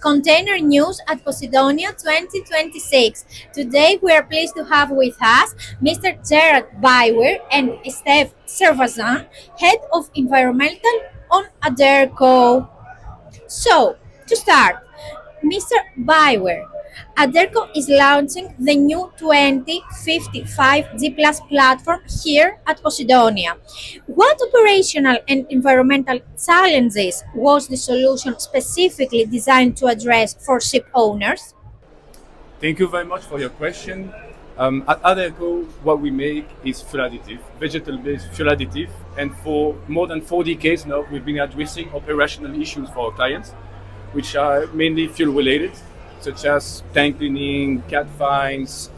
Container News at Posidonia 2026. Today we are pleased to have with us Mr. Gerard Bauer and Steph Servazan, Head of Environmental on Aderco. So, to start, Mr. Bauer, Aderco is launching the new 2055G Plus platform here at Posidonia. What operational and environmental challenges was the solution specifically designed to address for ship owners? Thank you very much for your question. At Aderco, what we make is fuel additive, vegetal-based fuel additive, and for more than 4 decades now, we've been addressing operational issues for our clients, which are mainly fuel-related, such as tank cleaning, cat fines,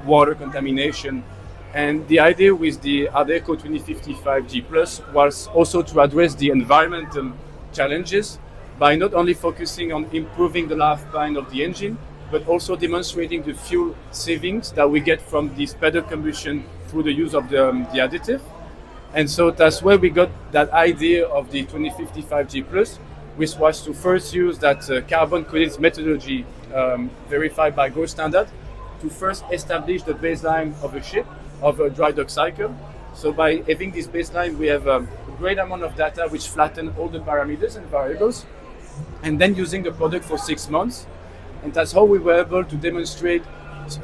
water contamination. And the idea with the Aderco 2055G Plus was also to address the environmental challenges by not only focusing on improving the lifespan of the engine, but also demonstrating the fuel savings that we get from this better combustion through the use of the additive. And so that's where we got that idea of the 2055G Plus, which was to first use that carbon credits methodology verified by gold standard to first establish the baseline of a ship, of a dry dock cycle. So by having this baseline, we have a great amount of data which flatten all the parameters and variables, and then using the product for 6 months. And that's how we were able to demonstrate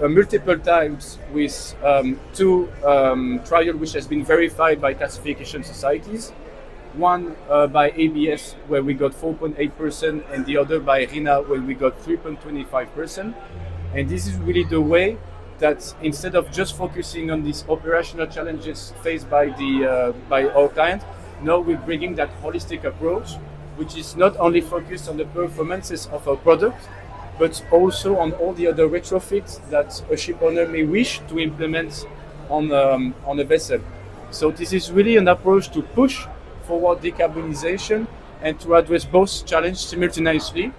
multiple times with two trials which has been verified by classification societies. One by ABS where we got 4.8% and the other by RINA where we got 3.25%. And this is really the way that instead of just focusing on these operational challenges faced by our client, now we're bringing that holistic approach, which is not only focused on the performances of our product, but also on all the other retrofits that a ship owner may wish to implement on a vessel. So this is really an approach to push forward decarbonization and to address both challenges simultaneously.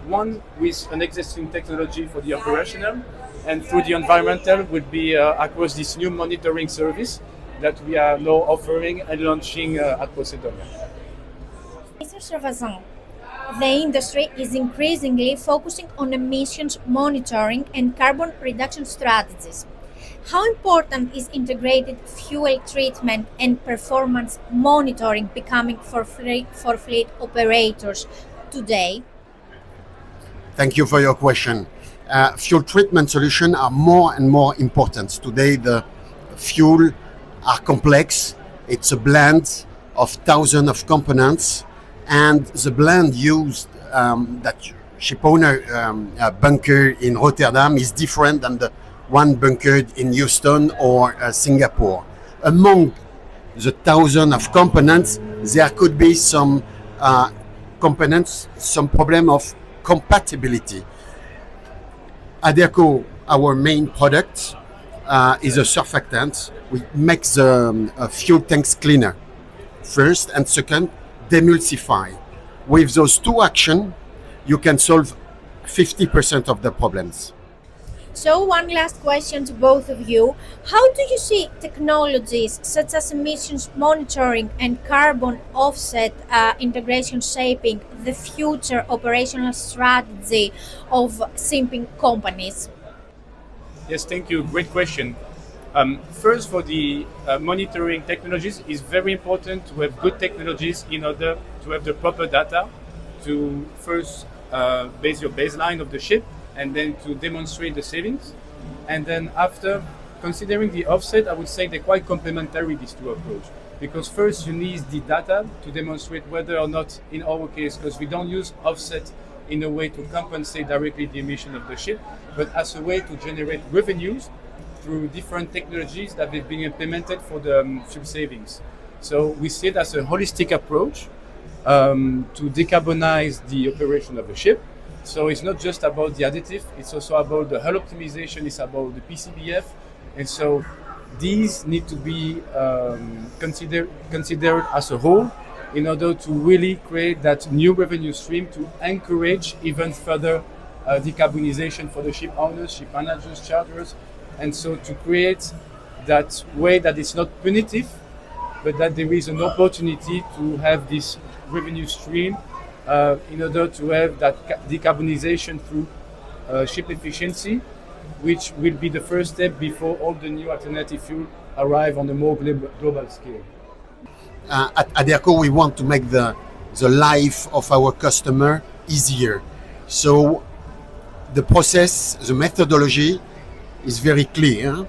One with an existing technology for the operational, and through the environmental would be across this new monitoring service that we are now offering and launching at Posidonia. Mr. Servazan, the industry is increasingly focusing on emissions monitoring and carbon reduction strategies. How important is integrated fuel treatment and performance monitoring becoming for fleet operators today? Thank you for your question. Fuel treatment solutions are more and more important. Today, the fuel are complex. It's a blend of thousands of components, and the blend used that ship owner bunker in Rotterdam is different than the one bunkered in Houston or Singapore. Among the thousands of components, there could be some components, some problem of compatibility. Aderco, our main product, is a surfactant. We make the fuel tanks cleaner, first, and second, demulsify. With those two actions, you can solve 50% of the problems. So one last question to both of you. How do you see technologies such as emissions monitoring and carbon offset integration shaping the future operational strategy of shipping companies? Yes, thank you. Great question. First, for the monitoring technologies, it's very important to have good technologies in order to have the proper data to first base your baseline of the ship and then to demonstrate the savings. And then after, considering the offset, I would say they're quite complementary, these two approaches. Because first you need the data to demonstrate whether or not, in our case, because we don't use offset in a way to compensate directly the emission of the ship, but as a way to generate revenues through different technologies that have been implemented for the fuel savings. So we see it as a holistic approach to decarbonize the operation of the ship. So it's not just about the additive, it's also about the hull optimization, it's about the PCBF. And so these need to be considered as a whole in order to really create that new revenue stream to encourage even further decarbonization for the ship owners, ship managers, charters. And so to create that way that it's not punitive, but that there is an opportunity to have this revenue stream in order to have that decarbonization through ship efficiency, which will be the first step before all the new alternative fuel arrive on a more global scale. At Aderco, we want to make the life of our customer easier. So the process, the methodology is very clear.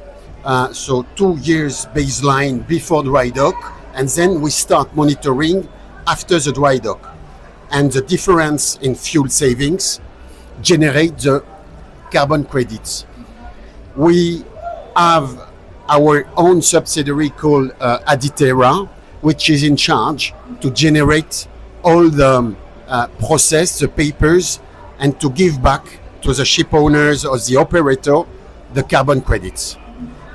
So 2 years baseline before dry dock, and then we start monitoring after the dry dock. And the difference in fuel savings generate the carbon credits. We have our own subsidiary called Aditera, which is in charge to generate all the process, the papers, and to give back to the ship owners or the operator the carbon credits.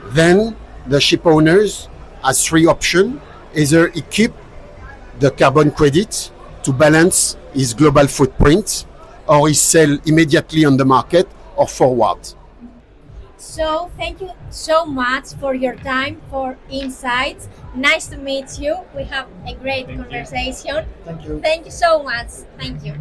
Then the ship owners has 3 options. Either he keep the carbon credit to balance his global footprint, or he sell immediately on the market or forward. So thank you so much for your time, for insights. Nice to meet you. We have a great conversation. Thank you. Thank you so much. Thank you.